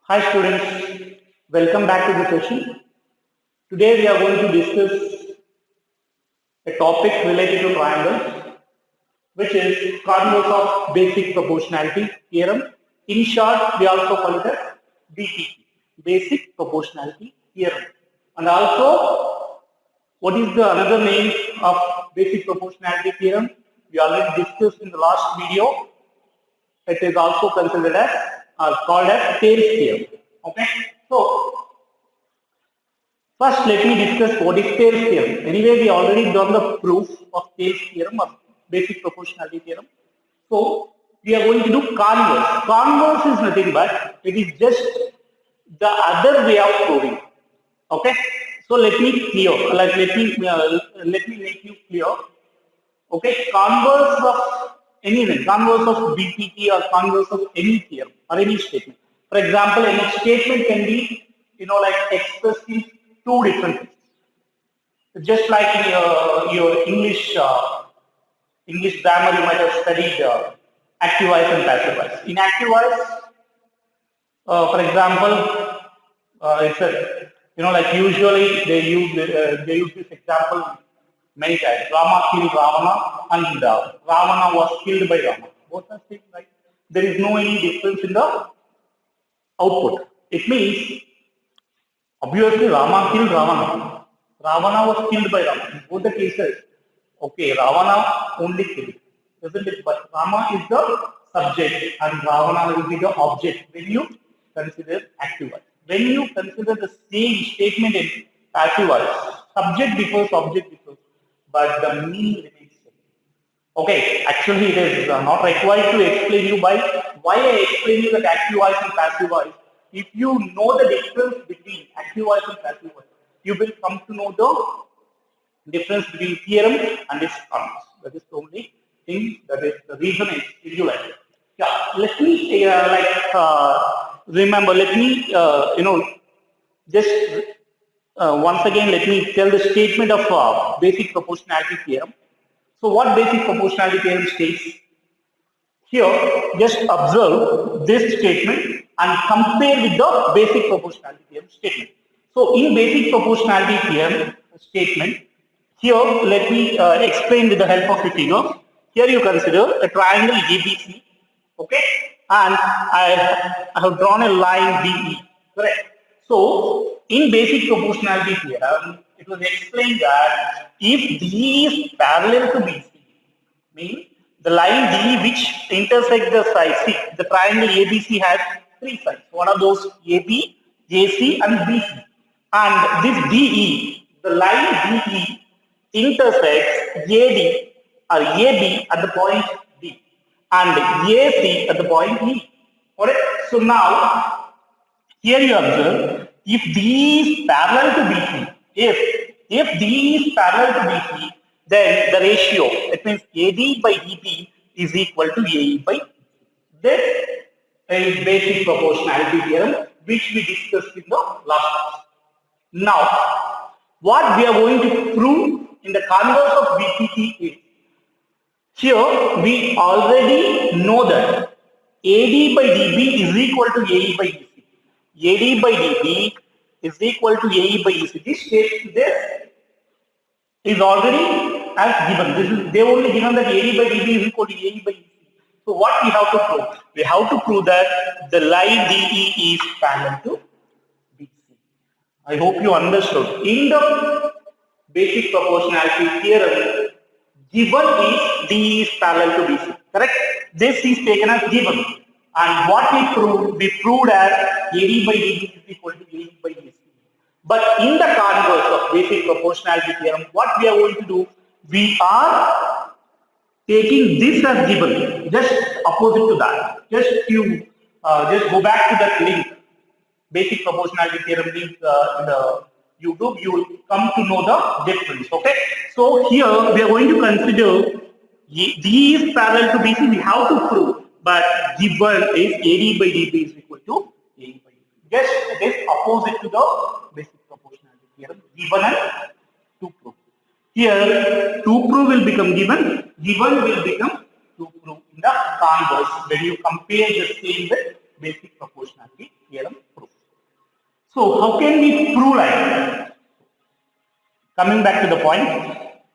Hi students, welcome back to the session. Today we are going to discuss a topic related to triangles, which is converse of basic proportionality theorem. In short, we also call it as BPT, basic proportionality theorem. And also, what is the another name of basic proportionality theorem? We already discussed in the last video. It is also considered as called as Thales theorem. Okay, so first, let me discuss what is Thales theorem. Anyway, we already done the proof of Thales theorem or basic proportionality theorem. So, we are going to do converse. Converse is nothing but it is just the other way of proving. Okay. So let me clear. Let me make you clear. Okay. Converse of anything, converse of BPT or converse of any theorem or any statement. For example, any statement can be like expressed in two different ways. Just like in your English grammar, you might have studied active voice and passive voice. In active voice, for example, it's a like usually they use this example many times. Rama killed Ravana, and Ravana was killed by Rama. Both are same, right? There is no any difference in the output. It means obviously Rama killed Ravana. Ravana was killed by Rama. In both the cases, okay, Ravana only killed, isn't it? But Rama is the subject and Ravana will be the object when you consider active voice. When you consider the same statement in passive voice, subject differs, object differs, but the meaning remains same. Okay, actually it is not required to explain you by why I explain you that active voice and passive voice. If you know the difference between active voice and passive voice, you will come to know the difference between theorem and its terms. That is the only thing, that is the reason I explain you like that. Yeah, let me remember, let me just once again let me tell the statement of basic proportionality theorem. So what basic proportionality theorem states? Here, just observe this statement and compare with the basic proportionality theorem statement. So in basic proportionality theorem statement, here let me explain with the help of a figure. Here you consider a triangle ABC, okay, and I have drawn a line BE, correct? So in basic proportionality theorem, it was explained that if D is parallel to BC, mean the line D which intersect the side. See, the triangle ABC has three sides. One of those AB, AC, and BC. And this DE, the line DE intersects AD or AB at the point D and AC at the point E. Alright. So now here you observe if D is parallel to BC, if D is parallel to BC, then the ratio, it means AD by EB is equal to AE by BC. This is basic proportionality theorem which we discussed in the last class. Now, what we are going to prove in the converse of BPT is, here we already know that AD by DB is equal to AE by EC. AD by DB is equal to AE by EC. This is already as given. They only given that AD by DB is equal to AE by EC. So what we have to prove? We have to prove that the line DE is parallel to BC. I hope you understood. In the basic proportionality theorem, given is D is parallel to BC. Correct? This is taken as given. And what we proved as AD by DB is equal to AE by BC. But in the converse of basic proportionality theorem, what we are going to do, we are taking this as given, just opposite to that. Just go back to that link, basic proportionality theorem link in the YouTube, you will come to know the difference. Okay, so here we are going to consider D is parallel to BC. We have to prove, but given is AD by DB is equal to AE by DB. Just it is opposite to the basic proportionality theorem, given and to prove. Here, to prove will become given will become to prove in the converse when you compare the same with basic proportionality theorem proof. So how can we prove like that? Coming back to the point,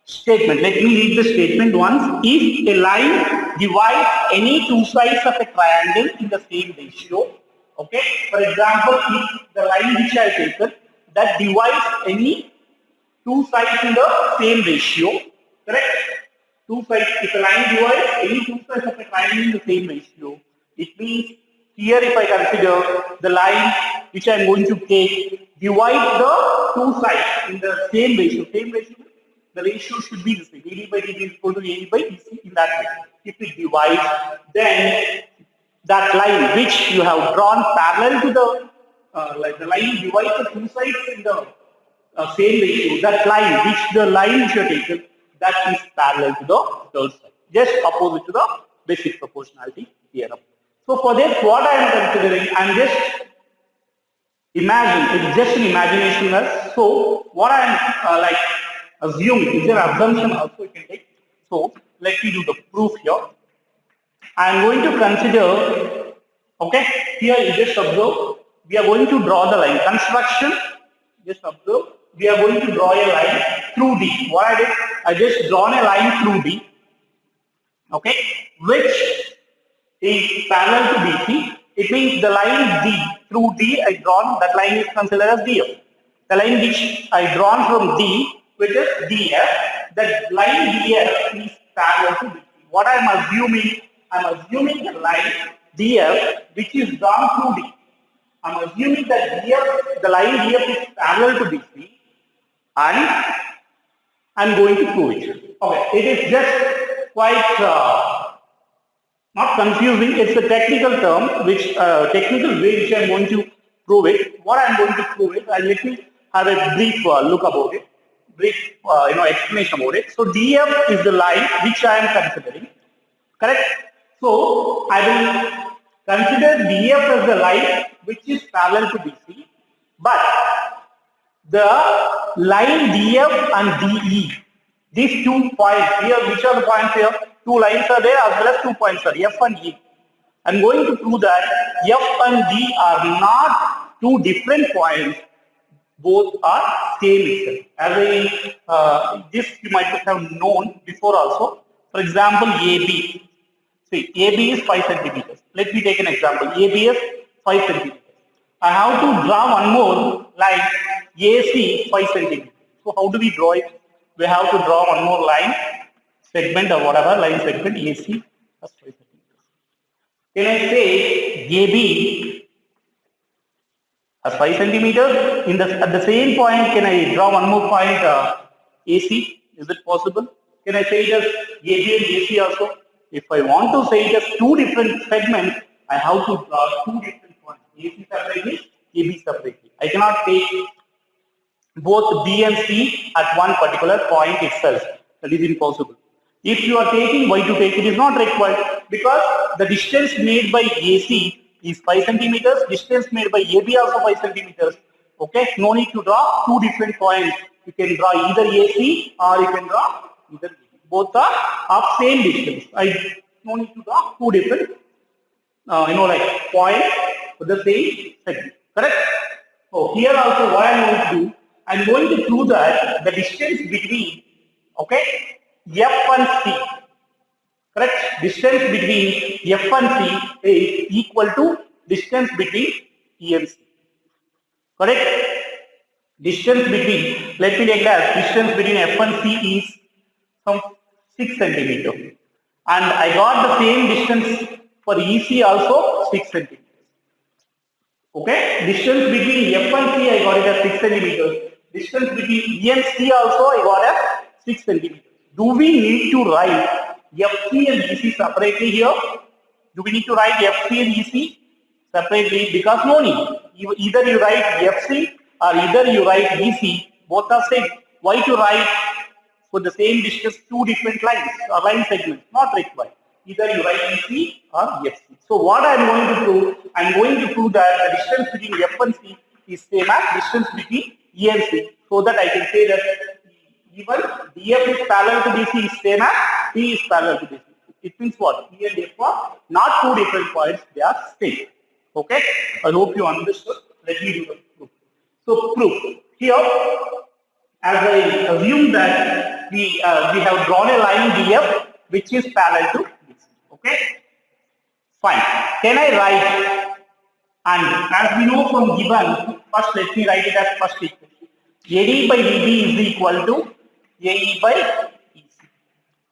statement. Let me read the statement once. If a line divides any two sides of a triangle in the same ratio, okay. For example, if the line which I have taken that divides any two sides in the same ratio, correct? Two sides, if a line divides any two sides of a triangle in the same ratio, it means here if I consider the line which I am going to take divide the two sides in the same ratio, the ratio should be the same. AD by DB is equal to AD by BC in that way. If it divides, then that line which you have drawn parallel to the like the line divides the two sides in the same ratio, that line which you have taken, that is parallel to the third side, just opposite to the basic proportionality theorem. So for this, what I am considering, I am just imagine, it's just an imagination. So what I am like assuming, is an assumption also you can take. So let me do the proof here. I am going to consider, okay, here you just observe, we are going to draw the line. Construction, just observe, we are going to draw a line through D. What I did, I just drawn a line through D, okay, which is parallel to BC. It means the line D, through D I drawn, that line is considered as DF. The line which I drawn from D, which is DF, that line DF is parallel to BC. What I am assuming, I am assuming the line DF which is drawn through D. I am assuming that DF, the line DF is parallel to BC, and I am going to prove it. Okay, it is just quite not confusing. It's a technical term, which technical way which I am going to prove it. What I am going to prove it, and let me have a brief look about it, brief explanation about it. So DF is the line which I am considering, correct? So I will consider DF as the line which is parallel to BC, but the line DF and DE, these 2 points here, which are the points here? 2 lines are there as well as 2 points are F and E. I'm going to prove that F and D are not 2 different points, both are same itself. As this you might have known before also. For example, AB. See, AB is 5 centimeters. Let me take an example. AB is 5 centimeters. I have to draw one more line, AC 5 centimeters. So how do we draw it? We have to draw one more line, segment or whatever, line segment AC plus 5 centimeters. Can I say AB as 5 centimeters? At the same point, can I draw one more point AC? Is it possible? Can I say it as AB and AC also? If I want to say it as 2 different segments, I have to draw 2 different points, AC separately, AB separately. I cannot take both B and C at one particular point itself. That is impossible. If you are taking Y to take, it is not required, because the distance made by AC is 5 centimeters, distance made by AB also 5 centimeters. Okay, no need to draw 2 different points. You can draw either AC or you can draw either AB. Both are of same distance. No need to draw 2 different like points for the same segment. Correct? So here also what I am going to do, I am going to prove that the distance between, okay, F and C, correct? Distance between F and C is equal to distance between E and C. Correct? Distance between, let me take that, distance between F and C is some 6 centimeter. And I got the same distance for EC also 6 centimeters. Okay? Distance between F and C I got it as 6 centimeters. Distance between E and C also I got as 6 centimeters. Do we need to write FC and EC separately here? Do we need to write FC and EC separately? Because no need. Either you write FC or either you write EC. Both are same. Why to write for the same distance 2 different lines or line segments? Not required. Either you write EC or FC. So what I am going to prove? I am going to prove that the distance between F and C is same as distance between E and C. So that I can say that even DF is parallel to DC is same as P is parallel to DC. It means what? E and F are not 2 different points, they are same. Okay? I hope you understood. Let me do the proof. So proof. Here, as I assume that we have drawn a line DF which is parallel to BC. Okay, fine. Can I write? And as we know from given, first let me write it as first equation. AD by DB is equal to AE by EC.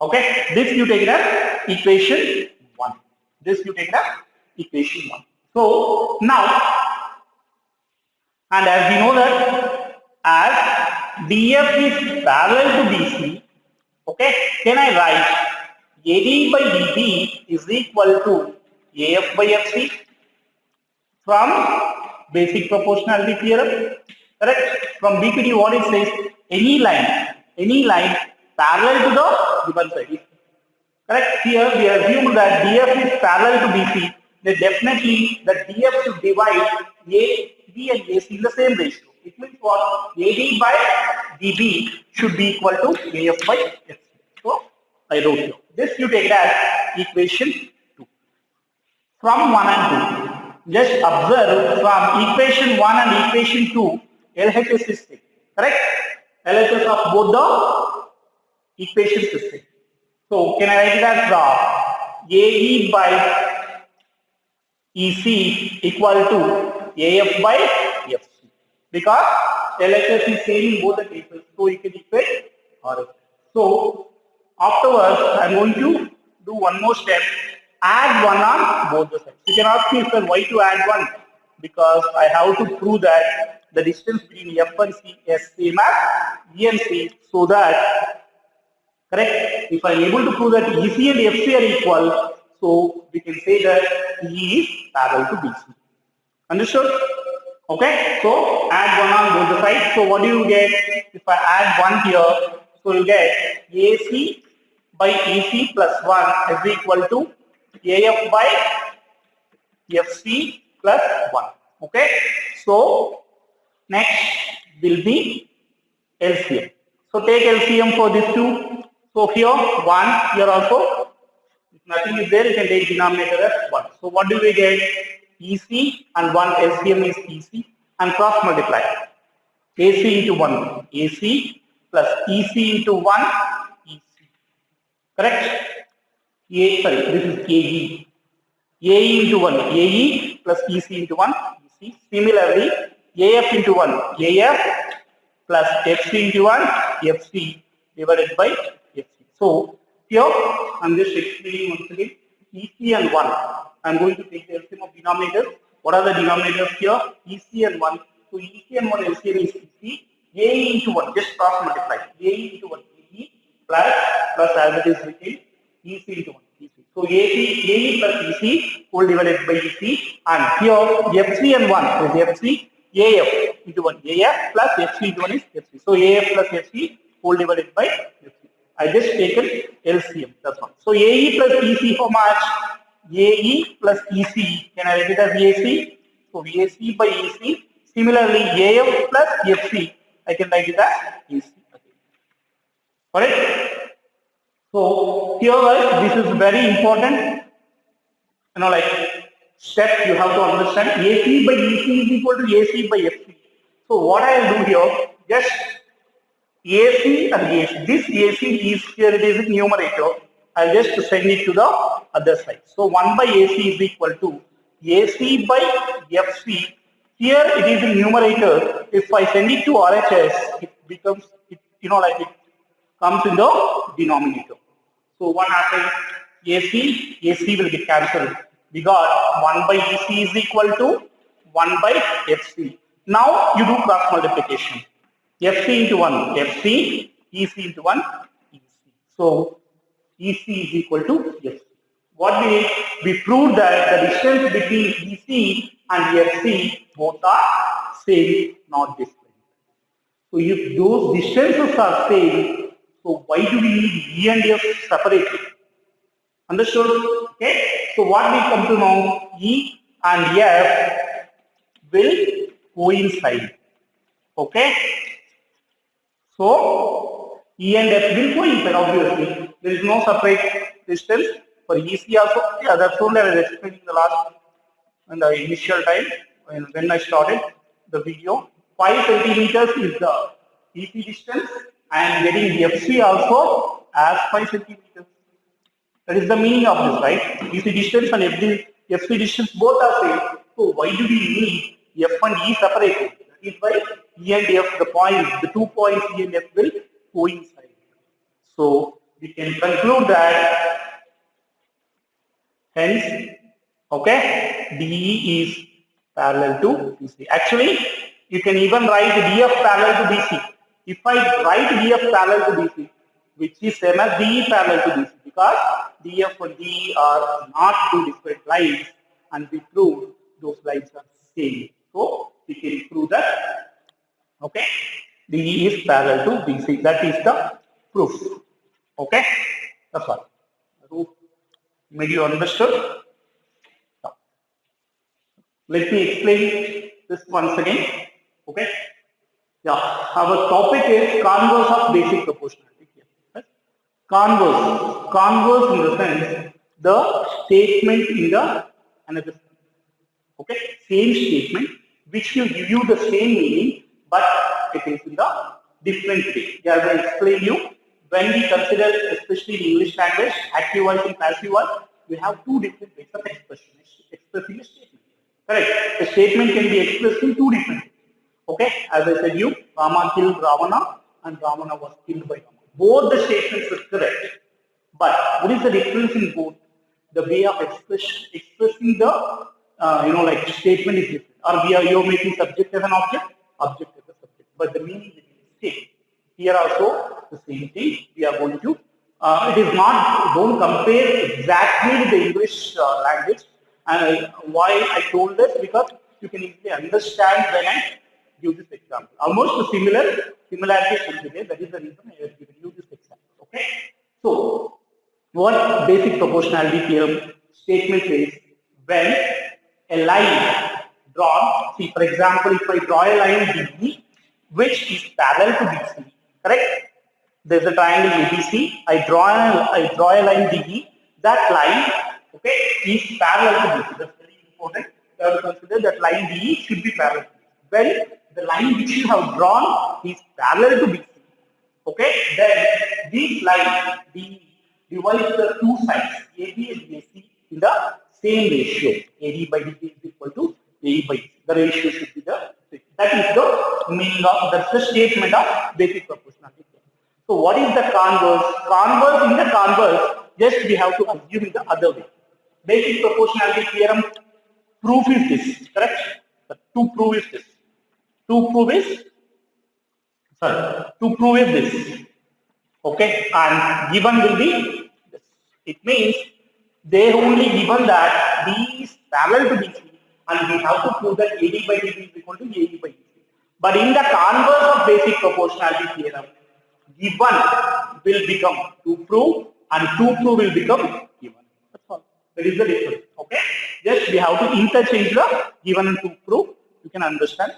Okay, this you take it as equation 1. This you take it as equation 1. So now, and as we know that as DF is parallel to BC, okay, can I write AD by DB is equal to AF by FC from basic proportionality theorem, correct? From BPD what it says, any line parallel to the given side. Correct? Here we assume that DF is parallel to BC, then definitely the DF should divide AB and AC in the same ratio. It means what? AD by DB should be equal to AF by FC. So I wrote here. This you take it as equation 2. From 1 and 2, just observe from equation 1 and equation 2, LHS is same. Correct? LHS of both the equations is same. So can I write it as AE by EC equal to AF by FC, because LHS is same in both the cases, so you can equate RF. So afterwards, I am going to do one more step, add 1 on both the sides. You can ask me, sir, why to add 1? Because I have to prove that the distance between F and C is same as E and C, so that, correct, if I am able to prove that EC and FC are equal, so we can say that E is parallel to BC. Understood? Okay, so add 1 on both the sides. So what do you get? If I add 1 here, so you get AC by EC plus 1 is equal to AF by FC plus 1. Okay, so next will be LCM. So take LCM for these two. So here 1, here also, if nothing is there, you can take denominator as 1. So what do we get? EC and 1 LCM is EC and cross multiply. AC into 1 AC plus EC into 1 EC. Correct? This is AE. AE into 1 AE plus EC into 1 EC. Similarly, AF into 1 AF plus FC into 1 FC divided by FC. So here I am just explaining once again EC and 1. I am going to take the LCM of denominators. What are the denominators here? EC and 1. So EC and 1 LCM is EC. AE into 1, just cross multiply. AE into 1 AE plus as it is written EC into 1 EC. So AE plus EC whole divided by EC, and here FC and 1 is FC. AF into 1 AF plus FC into 1 is FC. So AF plus FC whole divided by FC. I just taken LCM, that's one. So AE plus EC, how much? AE plus EC, can I write it as AC? So AC by EC. Similarly, AF plus FC, I can write it as AC. Alright? So here guys, this is very important. Like step you have to understand. AC by EC is equal to AC by FC. So what I will do here, just AC and AC. This AC is here, it is in numerator. I'll just send it to the other side. So 1 by AC is equal to AC by FC. Here it is in numerator. If I send it to RHS, it becomes, it comes in the denominator. So what happens? AC will get cancelled. We got 1 by EC is equal to 1 by FC. Now you do cross multiplication. FC into 1 FC, EC into 1 EC. So EC is equal to FC. What we did? We proved that the distance between EC and FC both are same, not different. So if those distances are same, so why do we need E and F separately? Understood? Okay. So what we come to know, E and F will coincide. Okay. So E and F will coincide, obviously. There is no separate distance for EC also. Yeah, that's only I was explaining in the initial time when I started the video. 5 centimeters is the EC distance. I am getting FC also as 5 centimeters. That is the meaning of this, right? EC distance and FC distance both are same. So why do we need F and E separated? That is why E and F, the 2 points E and F will coincide. So we can conclude that hence, okay, DE is parallel to BC. Actually, you can even write DF parallel to BC. If I write DF parallel to BC, which is same as DE parallel to BC, because DF and DE are not two different lines, and we prove those lines are same. So we can prove that, okay, DE is parallel to BC. That is the proof. Okay, that's all. Maybe you understood. Now, let me explain this once again. Okay. Yeah, our topic is converse of basic proportionality. Right? Converse in the sense the statement in the another. Okay, same statement which will give you the same meaning, but it is in the different way. As I explained you, when we consider, especially in English language, active voice and passive voice, we have two different ways of expressing a statement. Correct? A statement can be expressed in two different ways. Okay, as I said you, Rama killed Ravana and Ravana was killed by Rama. Both the statements are correct. But what is the difference in both? The way of expressing the like statement is different. Or you're making subject as an object as a subject. But the meaning is the same. Here also the same thing. We are going to. It is not. Don't compare exactly with the English language. And why I told this, because you can easily understand when I give this example. Almost the similarity should be there. That is the reason I have given you this example. Okay. So what basic proportionality theorem statement says, when a line drawn, see for example, if I draw a line DE which is parallel to BC, correct? There is a triangle ABC. I draw a line DE. That line, okay, is parallel to BC. That's very important. You have to consider that line DE should be parallel to BC. When the line which you have drawn is parallel to BC, okay, then this line DE divides the two sides AB and AC in the same ratio. AD by DE is equal to AE by DC. The ratio should be the same. That is the meaning of, that's the statement of basic proportionality. So what is the converse? In the converse, just we have to assume in the other way. Basic proportionality theorem proof is this, correct? To prove is this. To prove is this. Okay, and given will be this. It means they only given that D is parallel to BC, and we have to prove that AD by DB is equal to AE by DC. But in the converse of basic proportionality theorem, given will become to prove and to prove will become given. That's all. That is the difference. Okay. Just we have to interchange the given and to prove. You can understand.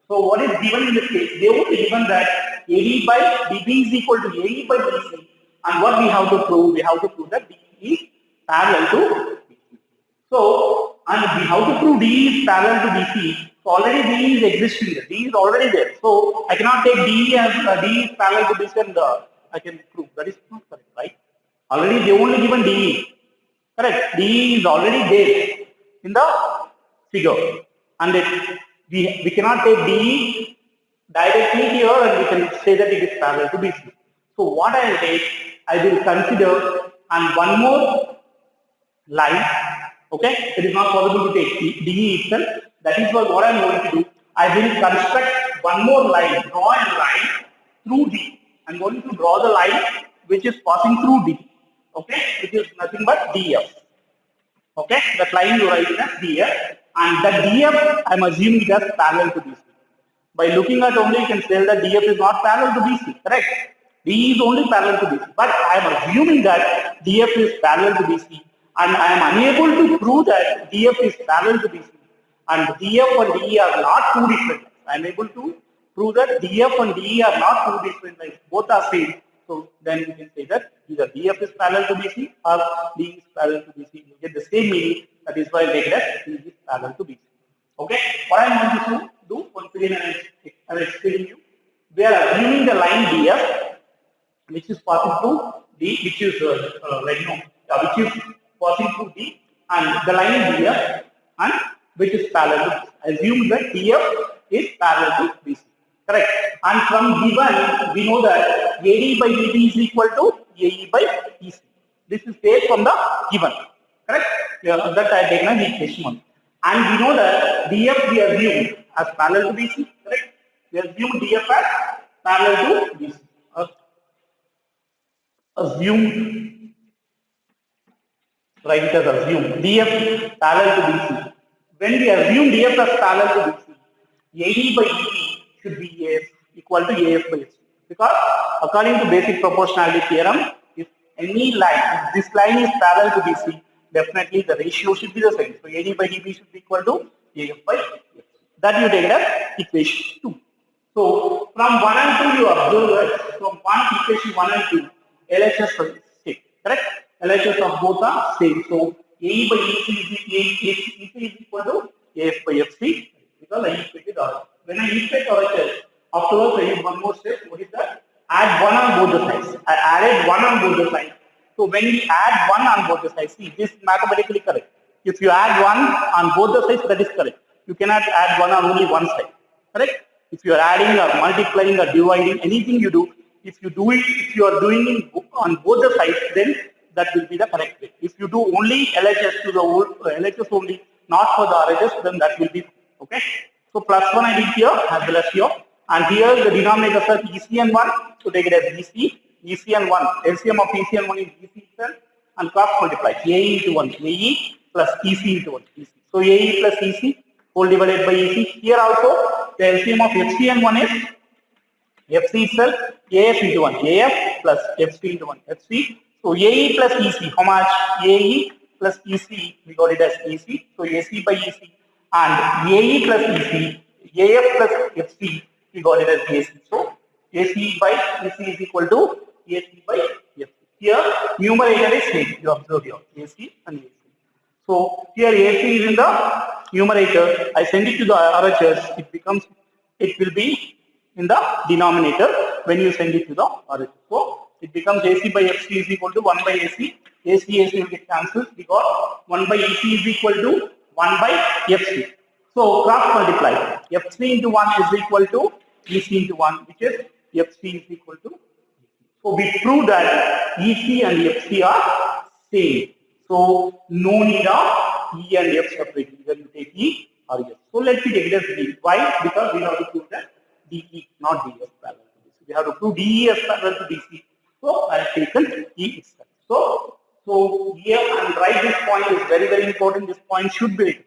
So what is given in this case? They would be given that AD by DB is equal to AE by DC. And what we have to prove? We have to prove that D is parallel to BC. So, and we have to prove D is parallel to BC. So already D is existing there. D is already there. So I cannot take D as D is parallel to BC and I can prove. That is not correct, right? Already they only given DE. Correct. DE is already there in the figure. And we cannot take DE directly here and we can say that it is parallel to BC. So what I will take, I will consider and one more line. Okay, it is not possible to take DE itself. That is what I am going to do. I will construct one more line, draw a line through D. I am going to draw the line which is passing through D. Okay, which is nothing but DF. Okay, that line you write as DF, and that DF I am assuming it as parallel to BC. By looking at only you can say that DF is not parallel to BC, correct? D is only parallel to BC, but I am assuming that DF is parallel to BC, and I am unable to prove that DF is parallel to BC, and DF and DE are not two different lines. I am able to prove that DF and DE are not two different lines, both are same. So then you can say that either DF is parallel to BC or D is parallel to BC. You get the same meaning. That is why I take that D is parallel to BC. Okay. What I am going to do once again, I I'll explain you. We are assuming the line DF, which is passing through D, which is which is passing through D, and the line DF, and which is parallel to BC. Assume that DF is parallel to BC. Correct. And from given, we know that AD by DB is equal to AE by EC. This is based from the given. Correct? Yeah, that I taken as equation 1. And we know that DF we assume as parallel to BC. Correct? We assume DF as parallel to BC. Assume, write it as assume DF parallel to BC. When we assume DF as parallel to BC, AD by DB should be AF equal to AF by FC. Because according to basic proportionality theorem, if any line, if this line is parallel to BC, definitely the ratio should be the same. So AD by DB should be equal to AF by FC. That you take it as equation 2. So from 1 and 2 you observe that from equation 1 and 2, LHS is same. Correct? LHS of both are same. So AE by EC is equal to AF by FC because I equated RHS. When I equate RHS, afterwards I use one more step. What is that? Add 1 on both the sides. I added 1 on both the sides. So when we add 1 on both the sides, see this is mathematically correct. If you add 1 on both the sides, that is correct. You cannot add 1 on only one side. Correct? If you are adding or multiplying or dividing, anything you do, if you are doing it on both the sides, then that will be the correct way. If you do only LHS to the LHS only, not for the RHS, then that will be okay. So plus 1 I did here as well as here, and here the denominators are EC and 1. So take it as EC and 1. LCM of EC and 1 is EC itself, and cross multiply AE into 1, AE plus EC into 1, EC. So AE plus EC whole divided by EC. Here also the LCM of FC and 1 is FC itself, AF into 1, AF plus FC into 1, FC. So AE plus EC, how much? AE plus EC, we got it as EC. So AC by EC, and AE plus EC, AF plus FC, we got it as AC. So AC by EC is equal to AC by FC. Here numerator is same, you observe here, AC and AC. So here AC is in the numerator. I send it to the RHS. It will be in the denominator when you send it to the RHS. So it becomes AC by FC is equal to 1 by AC. AC will get cancelled. We got 1 by EC is equal to 1 by FC. So cross multiply. FC into 1 is equal to EC into 1, which is FC is equal to. So we prove that EC and FC are same. So no need of E and F separately. Either you take E or F. So let me take it as D. Why? Because we have to prove that DE, not DF parallel to DC. We have to prove DE as parallel to DC. So I have taken E itself. So here and write this point is very, very important. This point should be written.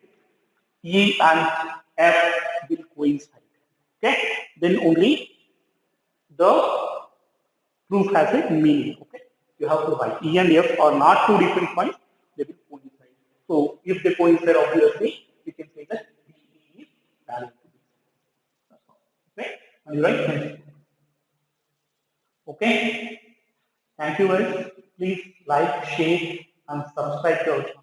E and F will coincide. Okay? Then only the proof has a meaning. Okay? You have to write E and F are not two different points. They will coincide. So if they coincide, obviously, we can say that DE is parallel to DC. Okay? Are you right? Okay? Thank you guys. Please like, share, and subscribe to our channel.